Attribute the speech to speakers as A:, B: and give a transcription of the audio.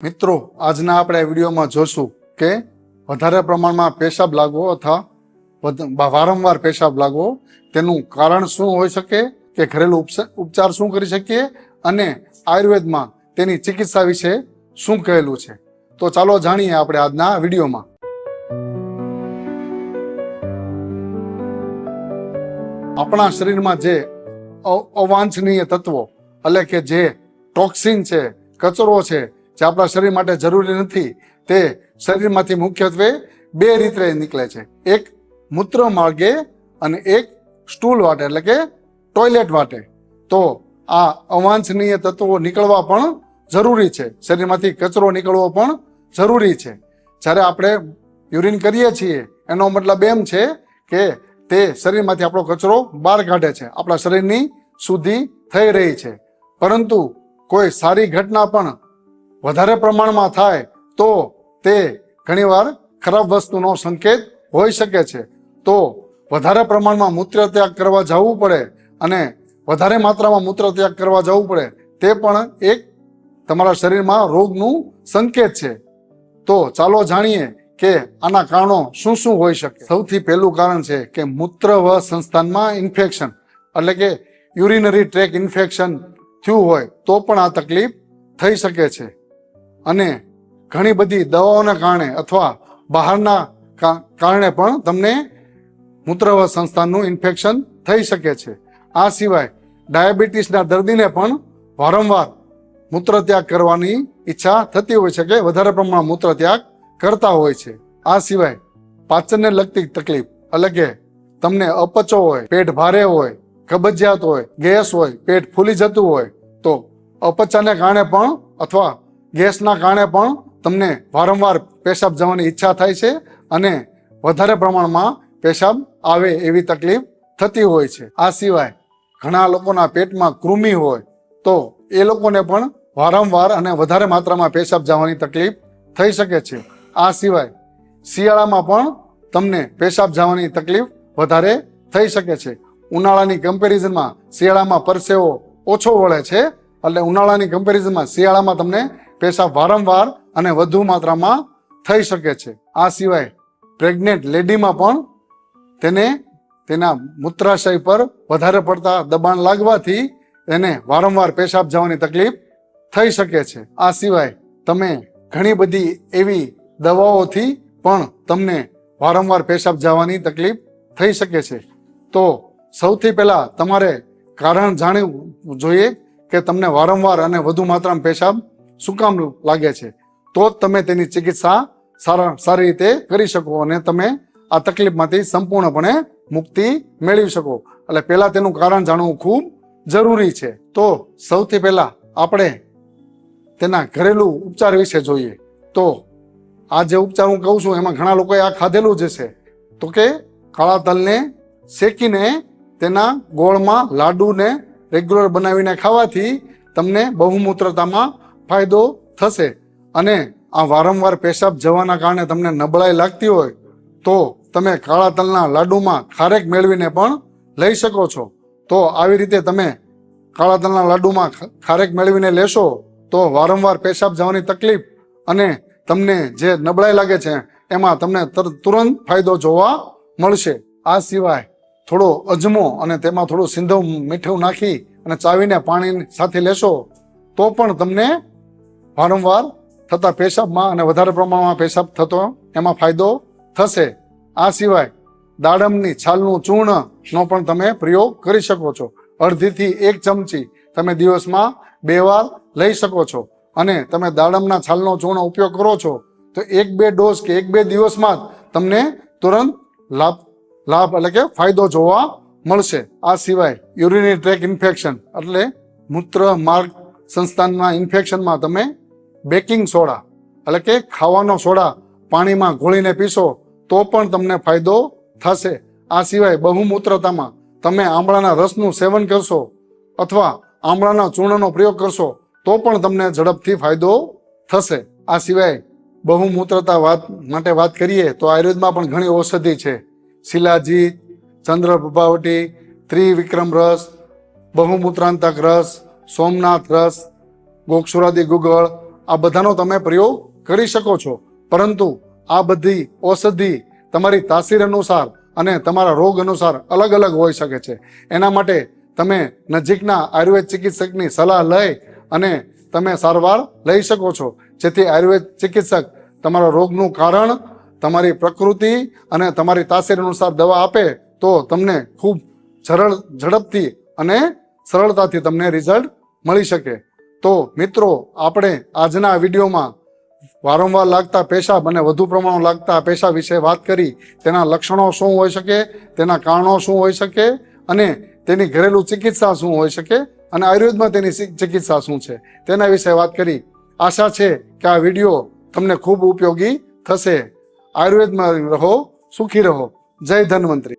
A: મિત્રો આજના આપણે વિડીયોમાં જોશું કે વધારે પ્રમાણમાં પેશાબ લાગવો અથવા વારંવાર પેશાબ લાગવો તેનું કારણ શું હોઈ શકે, કે ઘરેલું ઉપચાર શું કરી શકીએ અને આયુર્વેદમાં તેની ચિકિત્સા વિશે શું કહેલું છે. તો ચાલો જાણીએ આપણે આજના વિડીયોમાં. આપણા શરીરમાં જે અવાંછનીય તત્વો એટલે કે જે ટોક્સિન છે, કચરો છે, જે આપણા શરીર માટે જરૂરી નથી, તે શરીરમાંથી મુખ્યત્વે બે રીતે નીકળે છે. એક મૂત્ર માર્ગે અને એક સ્ટૂલ વાટે એટલે કે ટોયલેટ વાટે. તો આ અવાંછનીય તત્વો નીકળવા પણ જરૂરી છે, શરીરમાંથી કચરો નીકળવો પણ જરૂરી છે. જ્યારે આપણે યુરિન કરીએ છીએ એનો મતલબ એમ છે કે તે શરીરમાંથી આપણો કચરો બહાર કાઢે છે, આપણા શરીરની શુદ્ધિ થઈ રહી છે. પરંતુ કોઈ સારી ઘટના પણ વધારે પ્રમાણમાં થાય તો તે ઘણીવાર ખરાબ વસ્તુનો સંકેત હોઈ શકે છે. તો વધારે પ્રમાણમાં મૂત્રત્યાગ કરવા જવું પડે અને વધારે માત્રામાં મૂત્રત્યાગ કરવા જવું પડે તે પણ એક તમારા શરીરમાં રોગનું સંકેત છે. તો ચાલો જાણીએ કે આના કારણો શું શું હોઈ શકે. સૌથી પહેલું કારણ છે કે મૂત્રવ સંસ્થાનમાં ઇન્ફેક્શન એટલે કે યુરિનરી ટ્રેક ઇન્ફેક્શન થયું હોય તો પણ આ તકલીફ થઈ શકે છે. અને ઘણી બધી દવાઓના કારણે અથવા બહારના કારણે પણ તમને મૂત્રવ સંસ્થાનનું ઇન્ફેક્શન થઈ શકે છે. આ સિવાય ડાયાબિટીસના દર્દીને પણ વારંવાર મૂત્રત્યાગ કરવાની ઈચ્છા થતી હોય છે, કે વધારે પ્રમાણમાં મૂત્રત્યાગ કરતા હોય છે. આ સિવાય પાચનને લગતી તકલીફ એટલે કે તમને અપચો હોય, પેટ ભારે હોય, કબજિયાત હોય, ગેસ હોય, પેટ ફૂલી જતું હોય, તો અપચાને કારણે પણ અથવા ગેસના કારણે પણ તમને વારંવાર પેશાબ જવાની ઈચ્છા થાય છે અને વધારે પ્રમાણમાં પેશાબ આવે એવી તકલીફ થતી હોય છે. આ સિવાય ઘણા લોકોના પેટમાં કૃમિ હોય તો એ લોકોને પણ વારંવાર અને વધારે માત્રામાં પેશાબ જવાની તકલીફ થઈ શકે છે. આ સિવાય શિયાળામાં પણ તમને પેશાબ જવાની તકલીફ વધારે થઈ શકે છે. ઉનાળાની કમ્પેરિઝનમાં શિયાળામાં પરસેવો ઓછો વળે છે, એટલે ઉનાળાની કમ્પેરિઝનમાં શિયાળામાં તમને પેશાબ વારંવાર અને વધુ માત્રામાં થઈ શકે છે. આ સિવાય પ્રેગ્નેન્ટ લેડીમાં પણ તેને તેના મૂત્રાશય પર વધારે પડતા દબાણ લાગવાથી એને વારંવાર પેશાબ જવાની તકલીફ થઈ શકે છે. આ સિવાય તમે ઘણી બધી એવી દવાઓથી પણ તમને વારંવાર પેશાબ જવાની તકલીફ થઈ શકે છે. તો સૌથી પહેલા તમારે કારણ જાણવું જોઈએ કે તમને વારંવાર અને વધુ માત્રામાં પેશાબ શું કામ લાગે છે, તો જ તમે તેની ચિકિત્સા સારી રીતે કરી શકો અને તમે આ તકલીફમાંથી સંપૂર્ણપણે મુક્તિ મેળવી શકો. એટલે પહેલા તેનું કારણ જાણવું ખૂબ જરૂરી છે. તો સૌથી પહેલા આપણે તેના ઘરેલું ઉપચાર વિશે જોઈએ. તો આ જે ઉપચાર હું કહું છું એમાં ઘણા લોકોએ આ ખાધેલું જ હશે. તો કે કાળા તલને શેકીને તેના ગોળમાં લાડુને રેગ્યુલર બનાવીને ખાવાથી તમને બહુમૂત્રતામાં ફાયદો થશે. અને આ વારંવાર પેશાબ જવાના કારણે તમને નબળાઈ લાગતી હોય તો તમે કાળા તલના લાડુમાં ખારેક મેળવીને પણ લઈ શકો છો. તો આવી રીતે તમે કાળા તલના લાડુમાં ખારેક મેળવીને લેશો તો વારંવાર પેશાબ જવાની તકલીફ અને તમને જે નબળાઈ લાગે છે એમાં તમને તુરંત ફાયદો જોવા મળશે. આ સિવાય થોડો અજમો અને તેમાં થોડું સિંધવ મીઠું નાખી અને ચાવીને પાણી સાથે લેશો તો પણ તમને વારંવાર થતા પેશાબમાં અને વધારે પ્રમાણમાં પેશાબ થતો એમાં ફાયદો થશે. આ સિવાય દાડમની છાલનું ચૂર્ણનો પણ તમે પ્રયોગ કરી શકો છો. અડધીથી 1 ચમચી તમે દિવસમાં 2 વાર લઈ શકો છો. અને તમે દાડમના છાલનો ચૂર્ણ ઉપયોગ કરો છો તો 1-2 ડોઝ કે 1-2 દિવસમાં જ તમને તુરંત લાભ એટલે કે ફાયદો જોવા મળશે. આ સિવાય યુરિનરી ટ્રેક ઇન્ફેક્શન એટલે મૂત્ર માર્ગ સંસ્થાનના ઇન્ફેક્શનમાં તમે બેકિંગ સોડા એટલે કે ખાવાનો સોડા પાણીમાં ઘોળીને પીશો તો પણ તમને ફાયદો થશે. આ સિવાય બહુમૂત્રતામાં તમે આમળાના રસનું સેવન કરશો અથવા આમળાના ચૂર્ણનો પ્રયોગ કરશો તો પણ તમને ઝડપથી ફાયદો થશે. આ સિવાય બહુમૂત્રતા માટે વાત કરીએ તો આયુર્વેદમાં પણ ઘણી ઔષધિ છે. શિલાજીત, ચંદ્રપ્રભાવટી, ત્રિવિક્રમ રસ, બહુમૂત્રાંતક રસ, સોમનાથ રસ, ગોક્ષુરાદી ગુગળ આ બધાનો તમે પ્રયોગ કરી શકો છો. પરંતુ આ બધી ઔષધિ તમારી તાસીર અનુસાર અને તમારા રોગ અનુસાર અલગ અલગ હોઈ શકે છે. એના માટે તમે નજીકના આયુર્વેદ ચિકિત્સકની સલાહ લઈ અને તમે સારવાર લઈ શકો છો, જેથી આયુર્વેદ ચિકિત્સક તમારા રોગનું કારણ, તમારી પ્રકૃતિ અને તમારી તાસીર અનુસાર દવા આપે તો તમને ખૂબ ઝડપથી અને સરળતાથી તમને રિઝલ્ટ મળી શકે. તો મિત્રો, આપણે આજના વિડીયોમાં વારંવાર લાગતા પેશાબ અને વધુ પ્રમાણમાં લાગતા પેશાબ વિશે વાત કરી. તેના લક્ષણો શું હોઈ શકે, તેના કારણો શું હોઈ શકે અને તેની ઘરેલું ચિકિત્સા શું હોઈ શકે અને આયુર્વેદમાં તેની ચિકિત્સા શું છે તેના વિશે વાત કરી. આશા છે કે આ વિડીયો તમને ખૂબ ઉપયોગી થશે. આયુર્વેદમાં રહો, સુખી રહો. જય ધન્વંતરી.